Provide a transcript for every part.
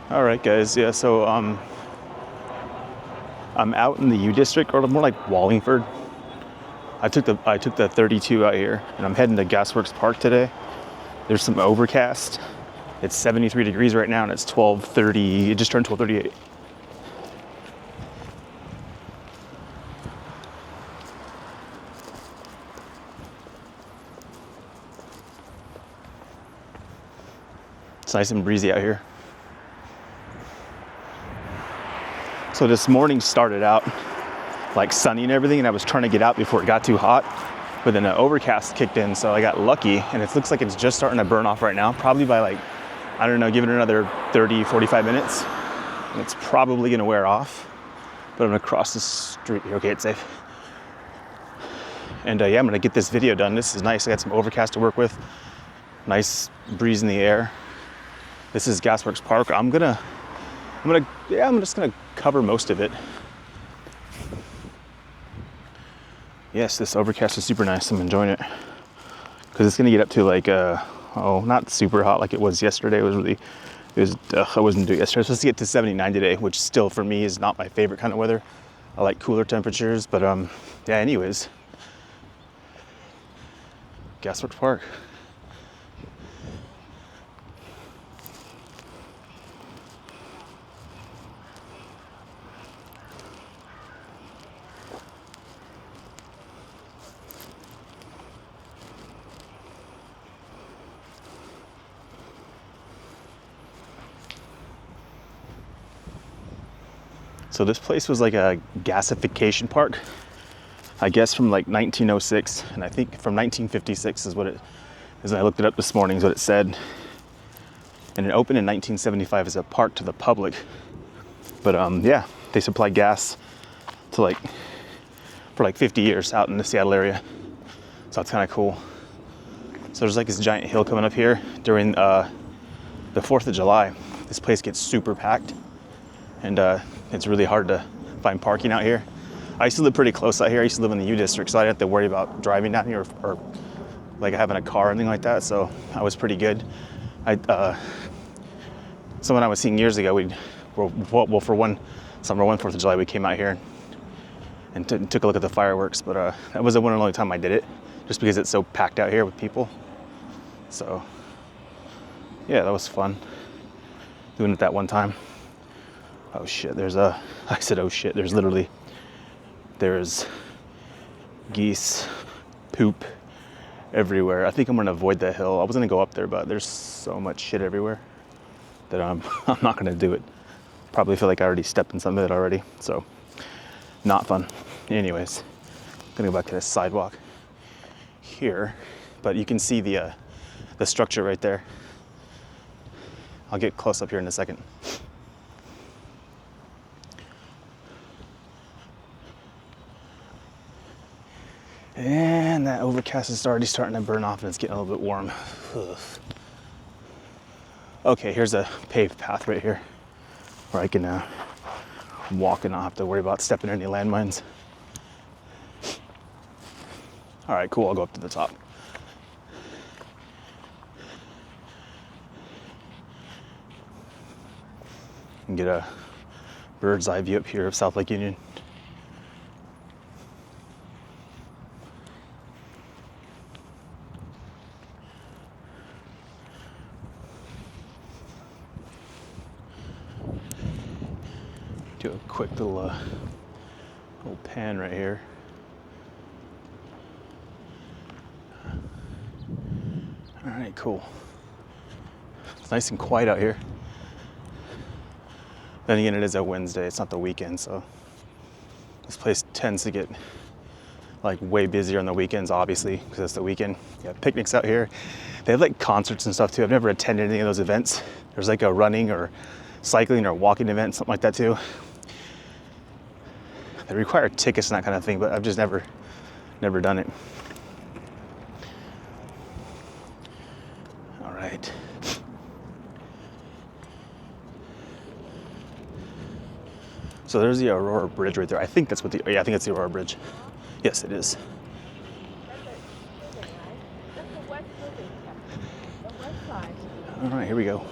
All right, guys. Yeah, so I'm out in the U district, or more like Wallingford. I took the 32 out here, and I'm heading to Gasworks Park today. There's some overcast. It's 73 degrees right now, and it's 12:30. It just turned 12:38. It's nice and breezy out here. So this morning started out like sunny and everything, and I was trying to get out before it got too hot, but then an overcast kicked in, so I got lucky, and it looks like it's just starting to burn off right now, probably by like, I don't know, give it another 30, 45 minutes, and it's probably gonna wear off, but I'm gonna cross the street here. Okay, it's safe. And yeah, I'm gonna get this video done. This is nice. I got some overcast to work with, nice breeze in the air. This is Gasworks Park. I'm just gonna cover most of it. Yes, this overcast is super nice. I'm enjoying it because it's gonna get up to like not super hot like it was yesterday. I wasn't doing it yesterday. I was supposed to get to 79 today, which still for me is not my favorite kind of weather. I like cooler temperatures, but yeah. Anyways, Gasworks Park. So this place was like a gasification park, I guess from like 1906, and I think from 1956 is what it is. I looked it up this morning, is what it said. And it opened in 1975 as a park to the public. But yeah, they supplied gas to for like 50 years out in the Seattle area. So that's kind of cool. So there's like this giant hill coming up here during the 4th of July. This place gets super packed, and it's really hard to find parking out here. I used to live pretty close out here. I used to live in the U district, so I didn't have to worry about driving down here or like having a car or anything like that. So I was pretty good. Someone I was seeing years ago, for one summer, 4th of July, we came out here and took a look at the fireworks. But that was the one and only time I did it, just because it's so packed out here with people. So yeah, that was fun doing it that one time. Oh shit, I said oh shit, there's geese, poop everywhere. I think I'm gonna avoid that hill. I was gonna go up there, but there's so much shit everywhere that I'm not gonna do it. Probably feel like I already stepped in some of it already, so not fun. Anyways, gonna go back to the sidewalk here, but you can see the structure right there. I'll get close up here in a second. And that overcast is already starting to burn off, and it's getting a little bit warm. Ugh. Okay, here's a paved path right here where I can walk and not have to worry about stepping in any landmines. All right, cool, I'll go up to the top. And get a bird's eye view up here of South Lake Union. Do a quick little pan right here. All right, cool. It's nice and quiet out here. Then again, it is a Wednesday, it's not the weekend, so this place tends to get like way busier on the weekends, obviously, because it's the weekend. You have picnics out here. They have like concerts and stuff too. I've never attended any of those events. There's like a running or cycling or walking event, something like that too. They require tickets and that kind of thing, but I've just never done it. All right. So there's the Aurora Bridge right there. I think that's I think it's the Aurora Bridge. Yes, it is. All right, here we go.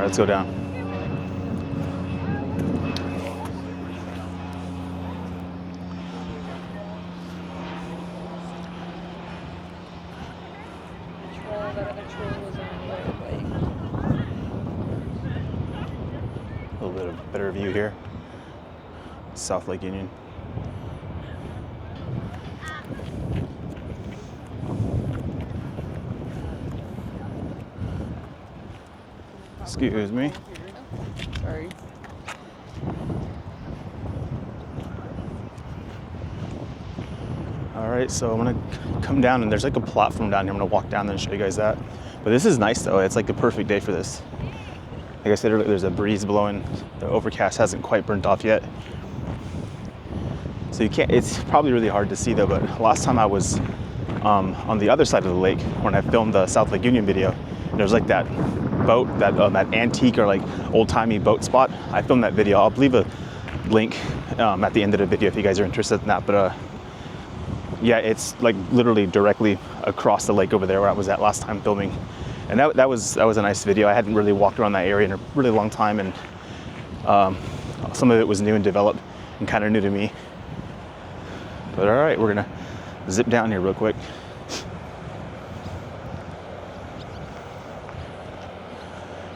right, let's go down. That other troll was on the other lake. A little bit of better view here. South Lake Union. Excuse me. Sorry. All right, so I'm gonna come down and there's like a platform down here. I'm gonna walk down there and show you guys that. But this is nice though. It's like the perfect day for this. Like I said earlier, there's a breeze blowing. The overcast hasn't quite burnt off yet. So you can't, it's probably really hard to see though, but last time I was on the other side of the lake when I filmed the South Lake Union video, there was like that boat, that antique or like old-timey boat spot. I filmed that video. I'll leave a link at the end of the video if you guys are interested in that. But yeah, it's like literally directly across the lake over there where I was at last time filming. And that was a nice video. I hadn't really walked around that area in a really long time, and some of it was new and developed and kind of new to me. But all right, we're gonna zip down here real quick.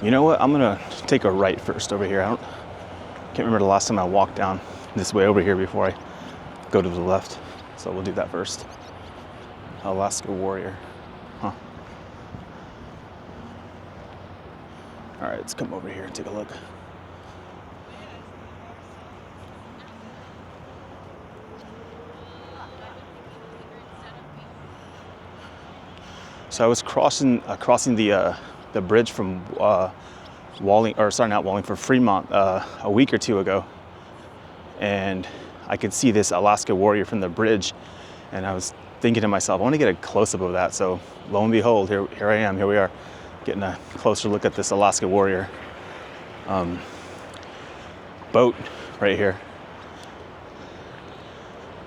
You know what? I'm gonna take a right first over here. Can't remember the last time I walked down this way over here before I go to the left. So we'll do that first. Alaska Warrior. Huh. All right, let's come over here and take a look. So I was crossing the bridge from Fremont a week or two ago, and I could see this Alaska Warrior from the bridge, and I was thinking to myself, I want to get a close-up of that. So lo and behold, here I am. Here we are, getting a closer look at this Alaska Warrior boat right here.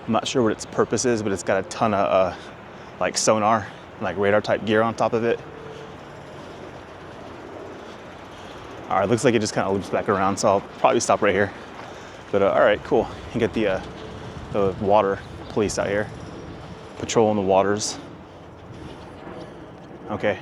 I'm not sure what its purpose is, but it's got a ton of like sonar, like radar type gear on top of it. All right, looks like it just kind of loops back around, so I'll probably stop right here. But all right, cool. You get the water police out here, patrolling the waters. Okay.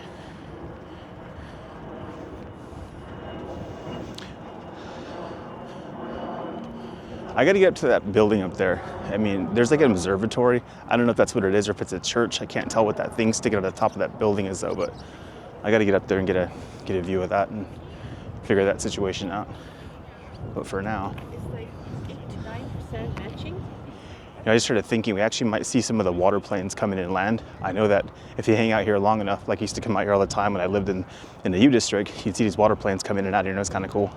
I got to get up to that building up there. I mean, there's like an observatory. I don't know if that's what it is or if it's a church. I can't tell what that thing sticking at the top of that building is though, but I got to get up there and get a view of that and figure that situation out. But for now, It's like 8 to 9% matching. You know, I just started thinking we actually might see some of the water planes coming in and land. I know that if you hang out here long enough, like I used to come out here all the time when I lived in the U District, you'd see these water planes come in and out here, and it's kind of cool.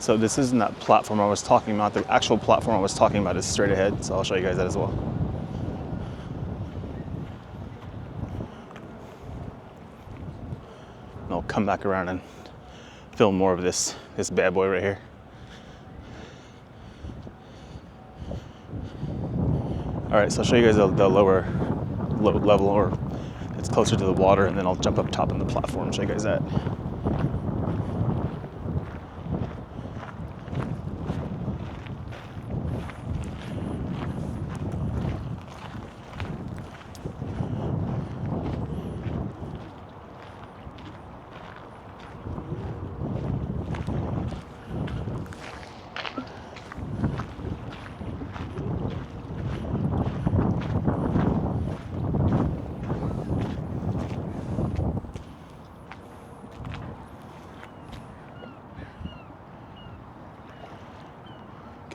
So this isn't that platform I was talking about. The actual platform I was talking about is straight ahead, so I'll show you guys that as well. And I'll come back around and film more of this bad boy right here. All right, so I'll show you guys the lower level, or it's closer to the water, and then I'll jump up top on the platform and show you guys that.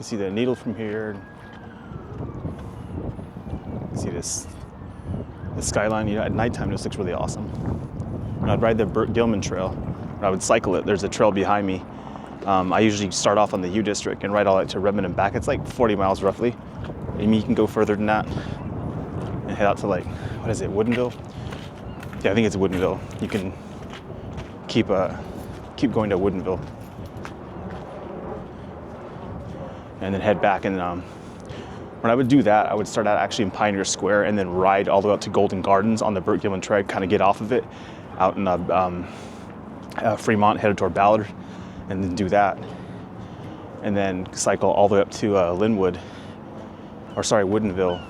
see the needle from here. See this, the skyline. You know, at nighttime this looks really awesome. And I'd ride the Burt Gilman Trail. I would cycle it. There's a trail behind me. I usually start off on the U District and ride all the way to Redmond and back. It's like 40 miles roughly. I mean, you can go further than that and head out to like, what is it, Woodinville? Yeah, I think it's Woodinville. You can keep going to Woodinville and then head back. And when I would do that, I would start out actually in Pioneer Square and then ride all the way up to Golden Gardens on the Burt Gilman Trail, kind of get off of it out in Fremont, headed toward Ballard, and then do that. And then cycle all the way up to Woodinville,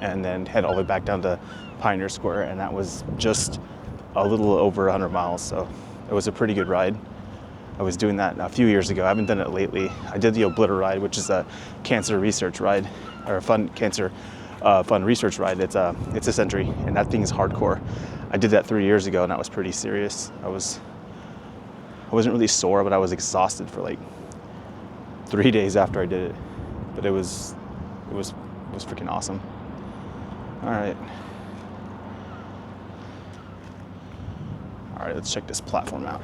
and then head all the way back down to Pioneer Square. And that was just a little over 100 miles, so it was a pretty good ride. I was doing that a few years ago. I haven't done it lately. I did the Obliter ride, which is a cancer research ride, or a fun research ride. It's a century, and that thing is hardcore. I did that 3 years ago, and that was pretty serious. I wasn't really sore, but I was exhausted for like 3 days after I did it. But it was freaking awesome. All right, let's check this platform out.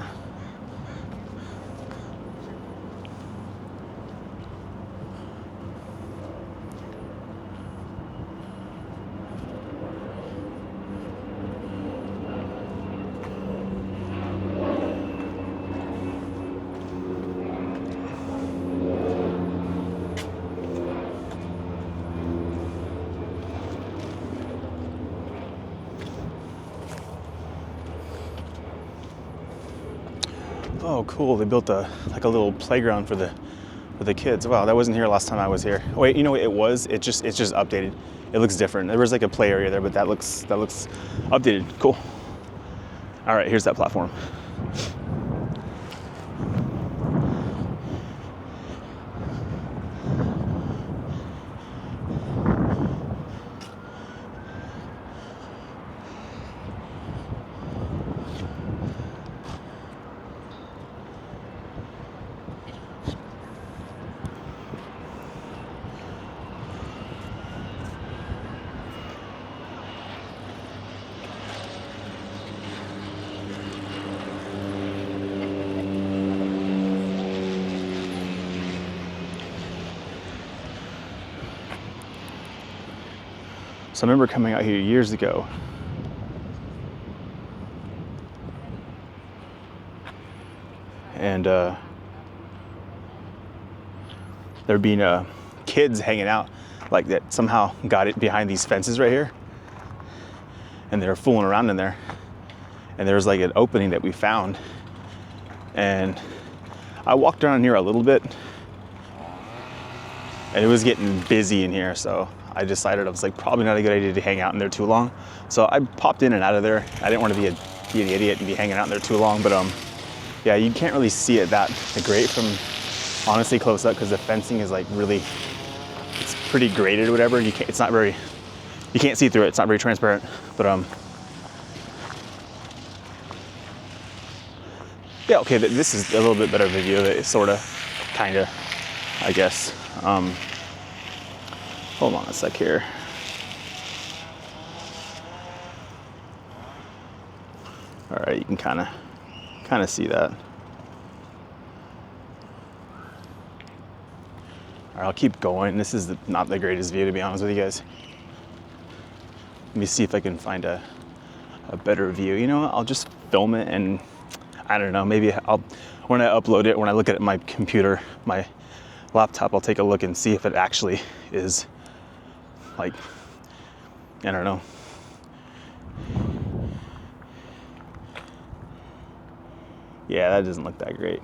Oh, cool! They built a little playground for the kids. Wow, that wasn't here last time I was here. Wait, you know what it was? It's just updated. It looks different. There was like a play area there, but that looks updated. Cool. All right, here's that platform. So I remember coming out here years ago. And there being kids hanging out like that somehow got it behind these fences right here. And they were fooling around in there. And there was like an opening that we found. And I walked around here a little bit. And it was getting busy in here, so I decided I was like probably not a good idea to hang out in there too long. So I popped in and out of there. I didn't want to be an idiot and be hanging out in there too long, but yeah, you can't really see it that great from honestly close up because the fencing is like really, it's pretty graded or whatever. You can't see through it. It's not very transparent, but yeah, okay, this is a little bit better of a view of it, sort of, kind of, I guess. Hold on a sec here. All right, you can kind of see that. All right, I'll keep going. This is not the greatest view, to be honest with you guys. Let me see if I can find a better view. You know what? I'll just film it, and I don't know, maybe when I upload it, when I look at it, my computer, my laptop, I'll take a look and see if it actually is like, I don't know. Yeah, that doesn't look that great,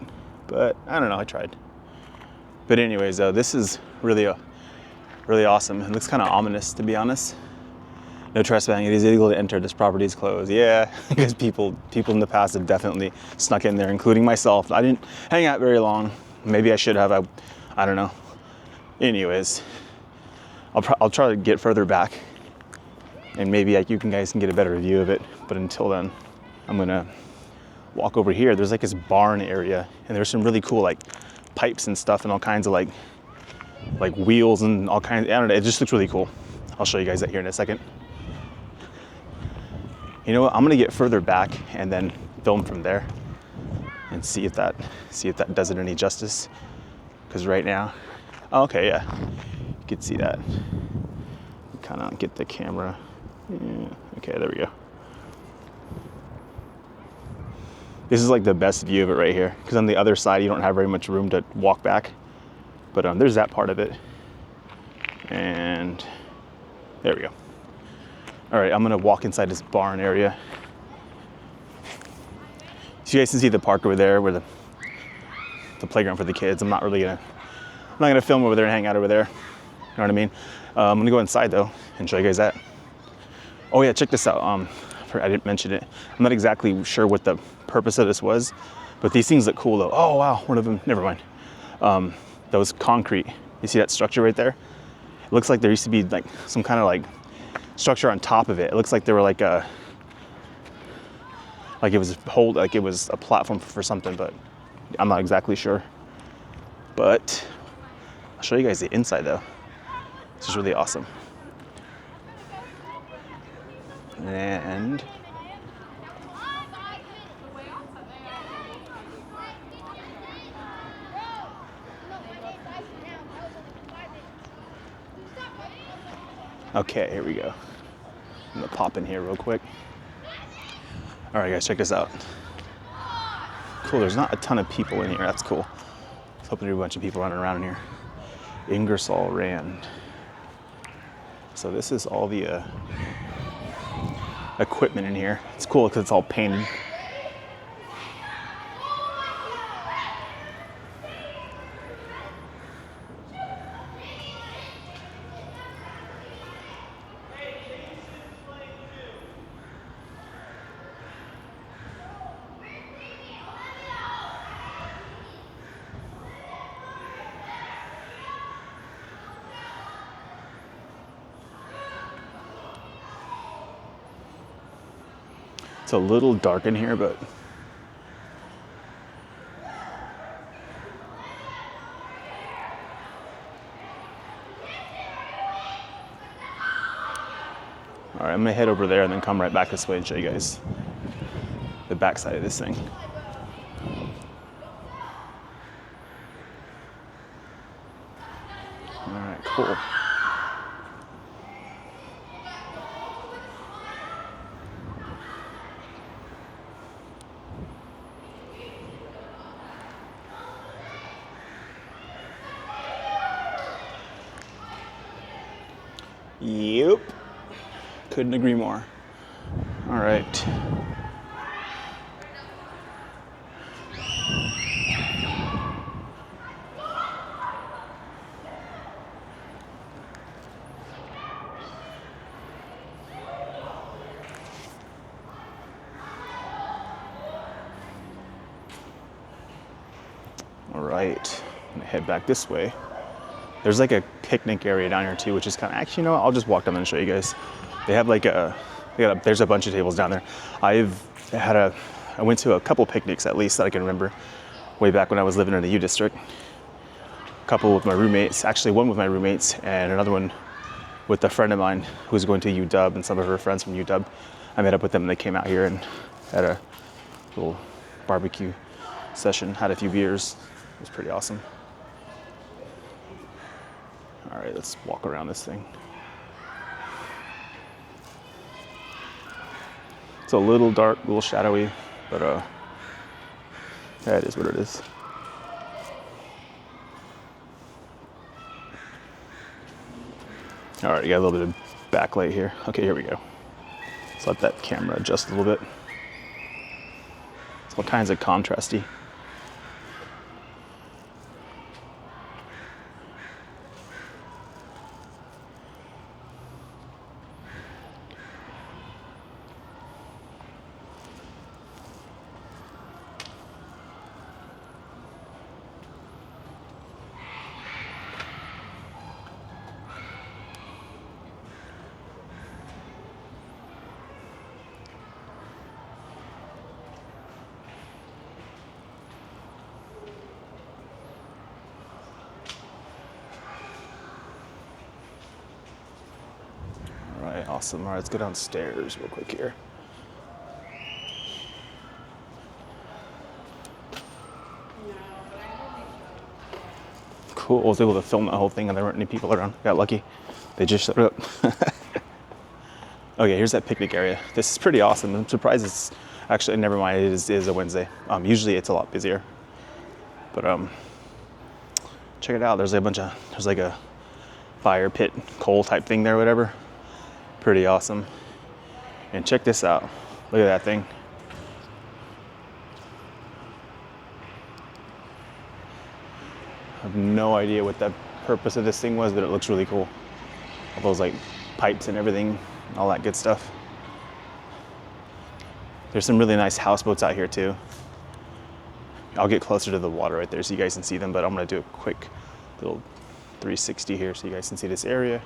but I don't know, I tried. But anyways, this is really awesome. It looks kind of ominous, to be honest. No trespassing. It is illegal to enter. This property is closed. Yeah, because people in the past have definitely snuck in there, including myself. I didn't hang out very long. Maybe I should have. I don't know. Anyways, I'll try to get further back, and maybe you guys can get a better view of it. But until then, I'm gonna walk over here. There's like this barn area, and there's some really cool like pipes and stuff, and all kinds of like like wheels and all kinds. I don't know. It just looks really cool. I'll show you guys that here in a second. You know what? I'm gonna get further back and then film from there and see if that does it any justice. Because right now, oh, okay, yeah, you can see that. Kind of get the camera. Yeah, okay, there we go. This is like the best view of it right here. Because on the other side, you don't have very much room to walk back. But there's that part of it. And there we go. All right, I'm gonna walk inside this barn area. So you guys can see the park over there where the playground for the kids. I'm not gonna film over there and hang out over there. You know what I mean? I'm gonna go inside though and show you guys that. Oh yeah, check this out. I didn't mention it. I'm not exactly sure what the purpose of this was, but these things look cool though. Oh wow, one of them, never mind. That was concrete. You see that structure right there? It looks like there used to be like some kind of like structure on top of it. It looks like there were like it was a platform for something, but I'm not exactly sure. But I'll show you guys the inside though. This is really awesome. And okay, here we go. I'm gonna pop in here real quick. All right, guys, check this out. Cool, there's not a ton of people in here. That's cool. I was hoping there were a bunch of people running around in here. Ingersoll Rand. So this is all the equipment in here. It's cool because it's all painted. It's a little dark in here, but all right, I'm gonna head over there and then come right back this way and show you guys the back side of this thing. All right, cool. Yep. Couldn't agree more. All right. All right. I'm gonna head back this way. There's like a picnic area down here too, which is kind of, actually, you know what? I'll just walk down there and show you guys. They have like there's a bunch of tables down there. I went to a couple picnics at least that I can remember way back when I was living in the U District. A couple with my roommates, actually one with my roommates and another one with a friend of mine who was going to UW and some of her friends from UW. I met up with them and they came out here and had a little barbecue session, had a few beers. It was pretty awesome. All right, let's walk around this thing. It's a little dark, a little shadowy, but yeah, it is what it is. All right, you got a little bit of backlight here. Okay, here we go. Let's let that camera adjust a little bit. It's all kinds of contrasty. Awesome. All right, let's go downstairs real quick here. Cool. I was able to film that whole thing and there weren't any people around. Got lucky. They just showed up. Okay, here's that picnic area. This is pretty awesome. I'm surprised it's actually, never mind, it is a Wednesday. Usually it's a lot busier. But check it out. There's like a fire pit, coal type thing there, whatever. Pretty awesome. And check this out. Look at that thing. I have no idea what the purpose of this thing was, but it looks really cool. All those like pipes and everything, all that good stuff. There's some really nice houseboats out here too. I'll get closer to the water right there so you guys can see them, but I'm gonna do a quick little 360 here so you guys can see this area.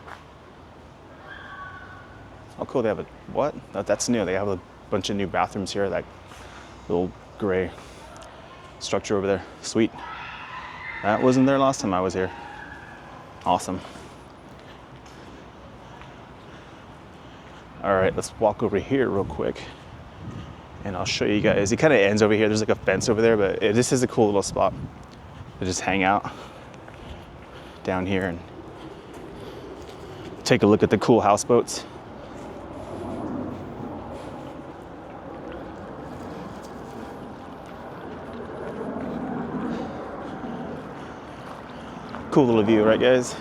Oh cool, they have what? That's new. They have a bunch of new bathrooms here, that little gray structure over there. Sweet. That wasn't there last time I was here. Awesome. All right, let's walk over here real quick and I'll show you guys. It kind of ends over here. There's like a fence over there, but this is a cool little spot to just hang out down here and take a look at the cool houseboats. Cool little view, right guys?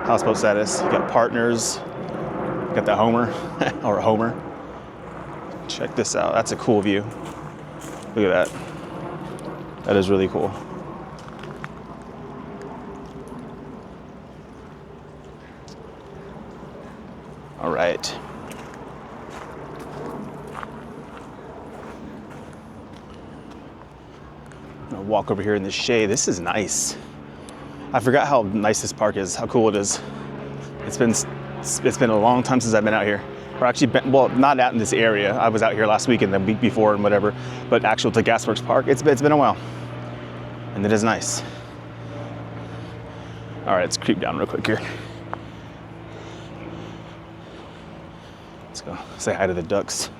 Houseboat status. You got partners. You got the Homer or Homer. Check this out. That's a cool view. Look at that. That is really cool. All right. I'm gonna walk over here in the shade. This is nice. I forgot how nice this park is, how cool it is. It's been a long time since I've been out here. Or actually, well, not out in this area. I was out here last week and the week before and whatever, but actual to Gasworks Park, it's been a while. And it is nice. All right, let's creep down real quick here. Let's go say hi to the ducks.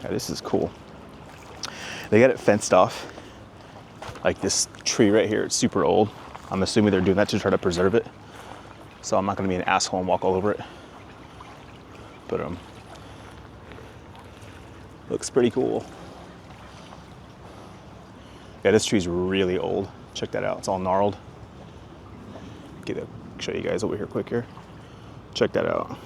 Yeah, this is cool. They got it fenced off. Like this tree right here, it's super old. I'm assuming they're doing that to try to preserve it. So I'm not gonna be an asshole and walk all over it. But looks pretty cool. Yeah, this tree's really old. Check that out, it's all gnarled. Show you guys over here quick here. Check that out.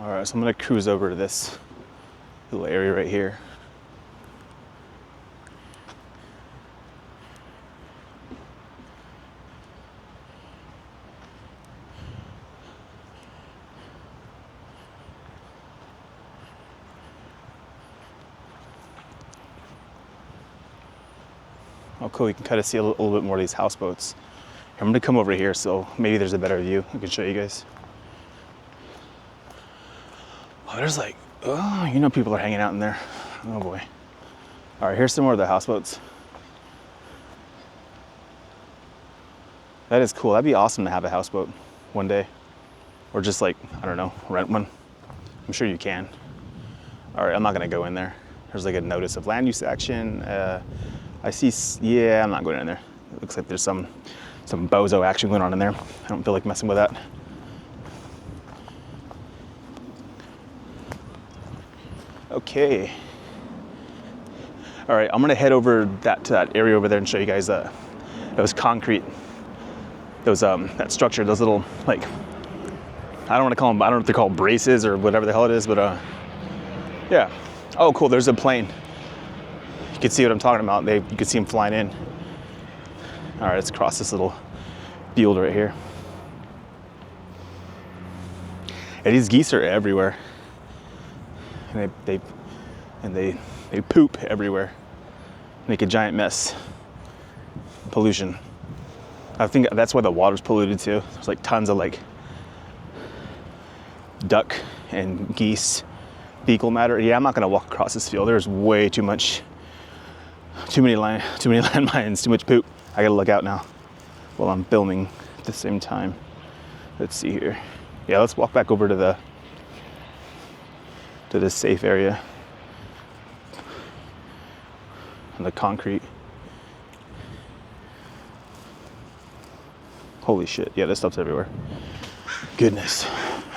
All right, so I'm gonna cruise over to this little area right here. Oh cool, you can kind of see a little bit more of these houseboats. I'm gonna come over here so maybe there's a better view I can show you guys. Oh, there's like, oh, you know people are hanging out in there. Oh boy. All right, here's some more of the houseboats. That is cool. That'd be awesome to have a houseboat one day. Or just like, I don't know, rent one. I'm sure you can. All right, I'm not gonna go in there. There's like a notice of land use action. I see, yeah, I'm not going in there. It looks like there's some bozo action going on in there. I don't feel like messing with that. Okay. All right, I'm gonna head over to that area over there and show you guys those concrete, that structure, those little, like, I don't want to call them, I don't know if they're called braces or whatever the hell it is, but yeah. Oh, cool, there's a plane. You can see what I'm talking about. You can see them flying in. All right, let's cross this little field right here. And these geese are everywhere. And they poop everywhere. Make a giant mess. Pollution. I think that's why the water's polluted too. There's like tons of like duck and geese fecal matter. Yeah, I'm not gonna walk across this field. There's way too many landmines, too much poop. I gotta look out now while I'm filming at the same time. Let's see here. Yeah, let's walk back over to this safe area. On the concrete. Holy shit, yeah, this stuff's everywhere. Goodness.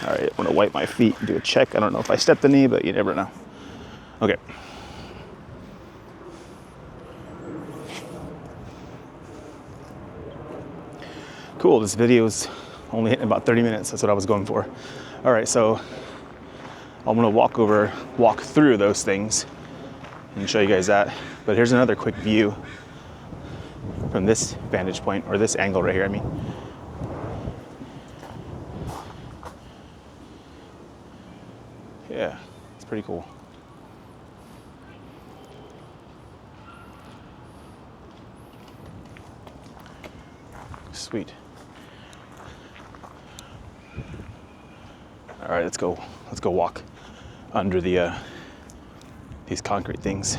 All right, I'm gonna wipe my feet and do a check. I don't know if I stepped the knee, but you never know. Okay. Cool, this video's only hitting about 30 minutes. That's what I was going for. All right, so I'm gonna walk through those things and show you guys that. But here's another quick view from this vantage point, or this angle right here, I mean. Yeah, it's pretty cool. Sweet. All right, let's go walk under these concrete things.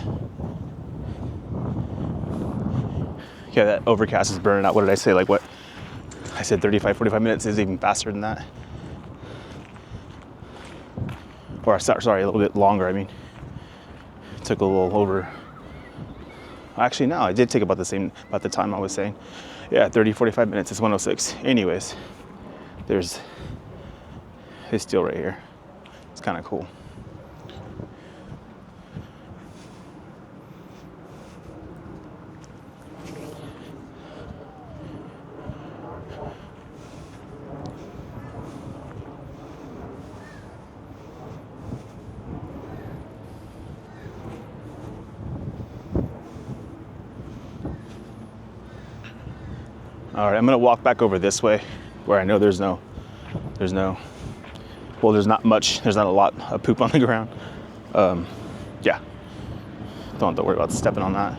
Yeah, that overcast is burning out. What did I say? Like what? I said 35, 45 minutes is even faster than that. Or sorry, a little bit longer, I mean. It took a little over. Actually, no, I did take about the time I was saying. Yeah, 30, 45 minutes, it's 106. Anyways, there's this deal right here. It's kind of cool. All right, I'm gonna walk back over this way where I know there's not a lot of poop on the ground. Yeah, don't have to worry about stepping on that.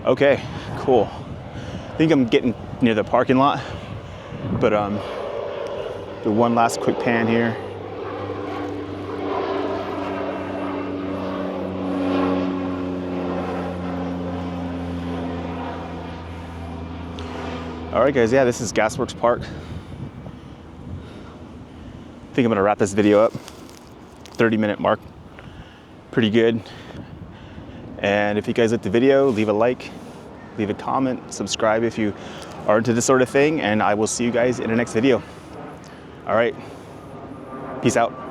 Okay, cool. I think I'm getting near the parking lot, but do one last quick pan here. All right, guys, yeah, this is Gasworks Park. I think I'm gonna wrap this video up. 30-minute mark, pretty good. And if you guys liked the video, leave a like, leave a comment, subscribe if you are into this sort of thing, and I will see you guys in the next video. All right, peace out.